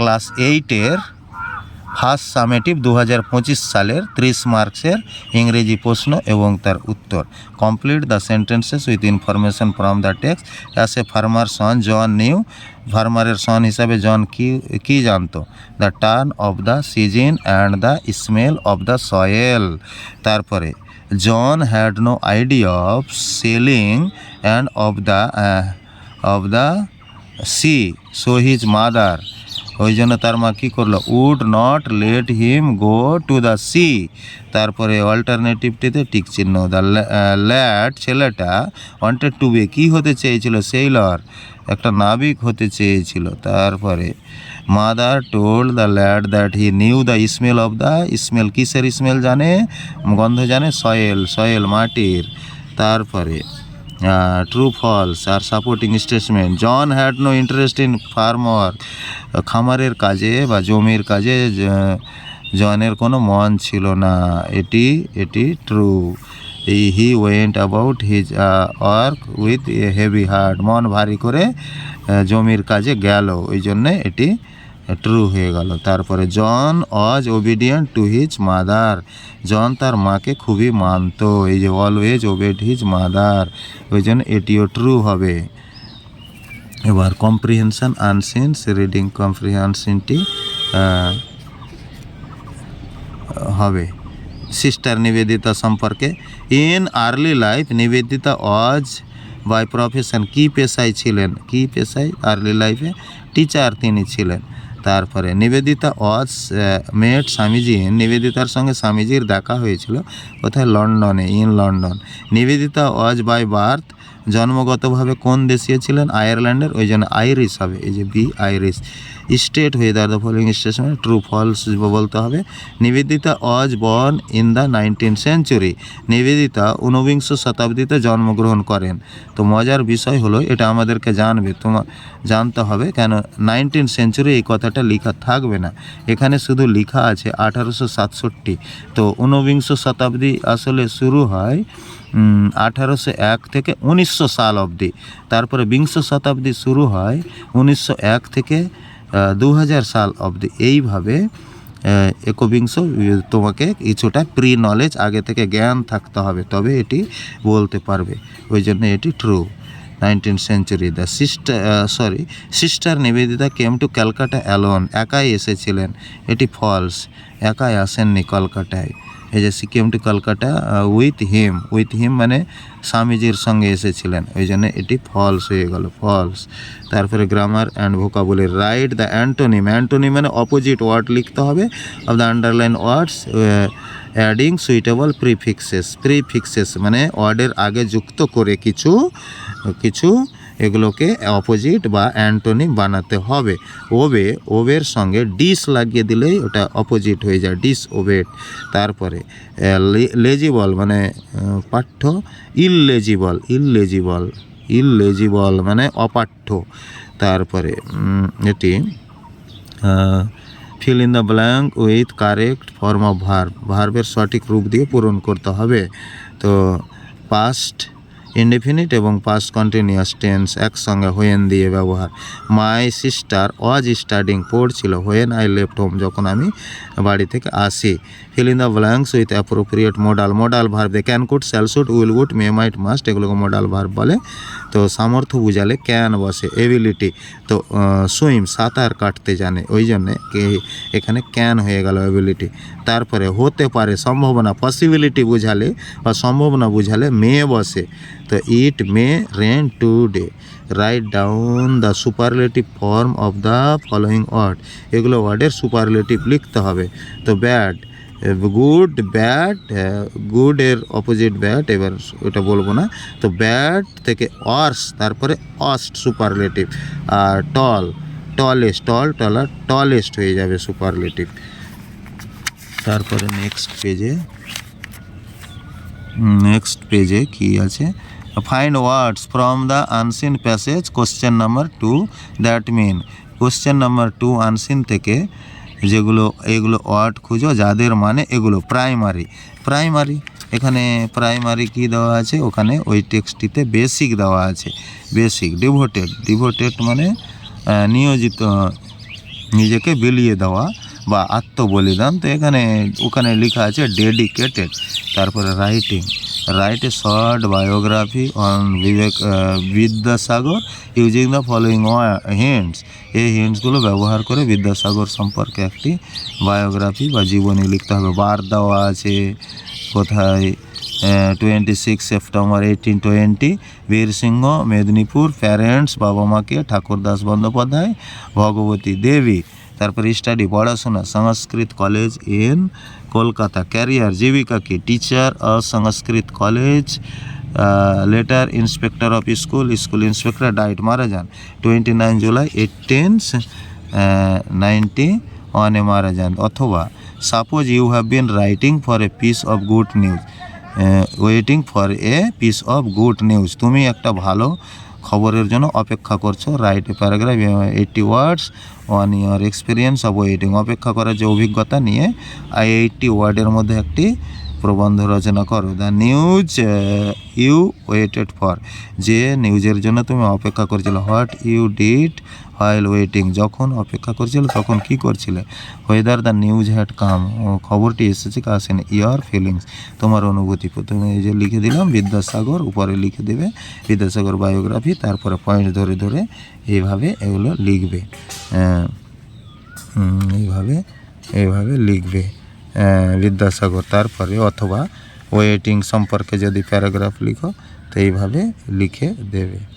Class 8-এর first summative 2025 সালের 30 মার্কসের ইংরেজি প্রশ্ন এবং তার উত্তর। Complete the sentences with information from the text. As a farmer Son John new, ফার্মারের সন হিসাবে জন কি জানতো? The turn off the season and the smell of the soil. তারপরে জন had no idea of selling and of the sea, so his mother, ওই জন্য তার মা কী করলো? Would not let him go to the sea. তারপরে অল্টারনেটিভটিতে tick চিহ্ন। The lad, ছেলেটা, wanted to be, কী হতে চেয়েছিল? সেইলর, একটা নাবিক হতে চেয়েছিল। তারপরে mother told the lad that he knew the smell of the, smell কিসের স্মেল জানে? গন্ধ জানে? সয়েল মাটির। তারপরে ট্রু ফলস আর supporting statement. John had no interest in farm work, খামারের কাজে বা জমির কাজে জনের কোনো মন ছিল না। এটি true. He went about his work with a heavy heart, মন ভারী করে জমির কাজে গেল, ওই জন্যে এটি ট্রু হয়ে গেল। তারপরে জন ওয়াজ ওবিডিয়েন্ট টু হিজ মাদার, জন তার মাকে খুবই মানত, এই যে অলওয়েজ ওবেড হিজ মাদার, ওই জন্য এটিও ট্রু হবে। এবার কম্প্রিহেনশন আনসিনস, রিডিং কম্প্রিহেনশনটি হবে। সিস্টার নিবেদিতা সম্পর্কে। In early life Nivedita was by profession, কী পেশায় ছিলেন? কী পেশায়? আর্লি লাইফে টিচার তিনি ছিলেন। তারপরে নিবেদিতা ওয়াজ মেট স্বামীজি, নিবেদিতার সঙ্গে স্বামীজির দেখা হয়েছিল কোথায়? লন্ডনে, in London. Nivedita was by birth, জন্মগতভাবে কোন দেশীয় ছিলেন? আয়ারল্যান্ডের, ওই জন্য আইরিশ হবে, এই যে বি, আইরিশ। স্টেট হয়ে the following statement true false বলতে হবে। Nivedita was born in the 19th century, Nivedita 19বিংশ শতাব্দীতে জন্মগ্রহণ করেন। তো মজার বিষয় হলো, এটা আমাদেরকে জানতে হবে, কেন 19th সেঞ্চুরি এই কথাটা লেখা থাকবে না, এখানে শুধু লেখা আছে 1867। তো 19বিংশ শতাব্দী আসলে শুরু হয় 1801 থেকে 1900 সাল অবধি। তারপরে বিংশ শতাব্দী শুরু হয় 1901 থেকে 2000 সাল অবধি। এইভাবে একবিংশ, তোমাকে কিছুটা প্রি নলেজ আগে থেকে জ্ঞান থাকতে হবে, তবে এটি বলতে পারবে, ওই জন্য এটি true. 19th century. The sister Nivedita came to Calcutta alone, একাই এসেছিলেন, এটি ফলস, একাই আসেননি কলকাতায়। এই যে came to Kolkata with him মানে স্বামীজির সঙ্গে এসেছিলেন, ওই জন্য এটি ফলস হয়ে গেল, ফলস। তারপরে grammar and vocabulary. Write the antonym, antonym মানে অপোজিট ওয়ার্ড লিখতে হবে of the underline words adding suitable prefixes মানে ওয়ার্ডের আগে যুক্ত করে কিছু এগুলোকে অপোজিট বা অ্যান্টোনিম বানাতে হবে। ওবের সঙ্গে ডিস লাগিয়ে দিলেই ওটা অপোজিট হয়ে যায়, ডিস ওবেড। তারপরে লেজিবল মানে পাঠ্য, ইললেজিবল মানে অপাঠ্য। তারপরে এটি fill in the blank with correct form of ভার্বের সঠিক রূপ দিয়ে পূরণ করতে হবে। তো পাস্ট ইনডেফিনিট এবং পাস্ট কন্টিনিউয়াস টেন্স একসঙ্গে হোয়েন দিয়ে ব্যবহার। মাই সিস্টার ওয়াজ স্টাডিং, পড়ছিল। হোয়েন আই লেফট হোম, যখন আমি বাড়ি থেকে আসি। Fill in the blanks with appropriate modal verb দিয়ে can, could, shall, should, will, would, May, mite, must, এগুলোকে মোডাল ভার্ব বলে। তো সামর্থ্য বুঝালে ক্যান বসে। এবিলিটি, তো সুইম, সাঁতার কাটতে জানে, ওই জন্যে এখানে ক্যান হয়ে গেল এবিলিটি। তারপরে হতে পারে, সম্ভাবনা, পসিবিলিটি বুঝালে বা সম্ভাবনা বুঝালে মে বসে। তো ইট মে rain today. Write down the superlative form of the following word, এগুলো ওয়ার্ডের সুপারলেটিভ লিখতে হবে। তো ব্যাড, গুড এর অপোজিট ব্যাড, এবার ওটা বলবো না। তো ব্যাড থেকে ওয়ার্স, তারপরে অস্ট সুপারলেটিভ। আর টলেস্ট হয়ে যাবে সুপারলেটিভ। তারপরে নেক্সট পেজে কি আছে? Find words from the unseen passage, question number 2, that mean. Question number 2 unseen থেকে এগুলো ওয়ার্ড খুঁজো যাদের মানে এগুলো প্রাইমারি। এখানে প্রাইমারি কি দেওয়া আছে? ওখানে ওই টেক্সটটিতে বেসিক দেওয়া আছে। বেসিক। ডিভোটেড মানে নিয়োজিত, নিজেকে বিলিয়ে দেওয়া বা আত্মবলিদান। তো ওখানে লেখা আছে ডেডিকেটেড। তারপরে writing, write a short biography on Vidyasagar using the following hints. এই হিন্টসগুলো ব্যবহার করে বিদ্যাসাগর সম্পর্কে একটি বায়োগ্রাফি বা জীবনী লিখতে হবে। বার দেওয়া আছে কোথায়, 26 সেপ্টেম্বর 1820, বীরসিংহ, মেদিনীপুর। প্যারেন্টস, বাবা মাকে ঠাকুরদাস বন্দ্যোপাধ্যায়, ভগবতী দেবী। তারপরে স্টাডি, পড়াশোনা, Sanskrit college in Kolkata. Career, জীবিকা কি, teacher Sanskrit college. Later, inspector of school inspector. Died, মারা যান 29 জুলাই 1891 মারা যান। অথবা suppose you have been writing for a piece of good news, waiting for a piece of good news. তুমি একটা ভালো খবরের জন্য অপেক্ষা করছো। Write a paragraph 80 words on your experience of waiting. অপেক্ষা করার যে অভিজ্ঞতা নিয়ে 80 ওয়ার্ডের মধ্যে একটি প্রবন্ধ রচনা করো। The news you waited for, যে নিউজের জন্য তুমি অপেক্ষা করছিলে। What you did while waiting, যখন অপেক্ষা করছিলে তখন কি করছিলে। Whether the news had come, খবরটি এসেছে কি আসেনি। ইয়োর ফিলিংস, তোমার অনুভূতি। প্রথমে এই যে লিখে দিলাম বিদ্যাসাগর, উপরে লিখে দেবে বিদ্যাসাগর বায়োগ্রাফি, তারপরে পয়েন্ট ধরে ধরে এইভাবে এগুলো লিখবে। এইভাবে লিখবে বিদ্যাসাগর। তারপরে অথবা ওয়েটিং সম্পর্কে যদি প্যারাগ্রাফ লিখো তো এইভাবে লিখে দেবে।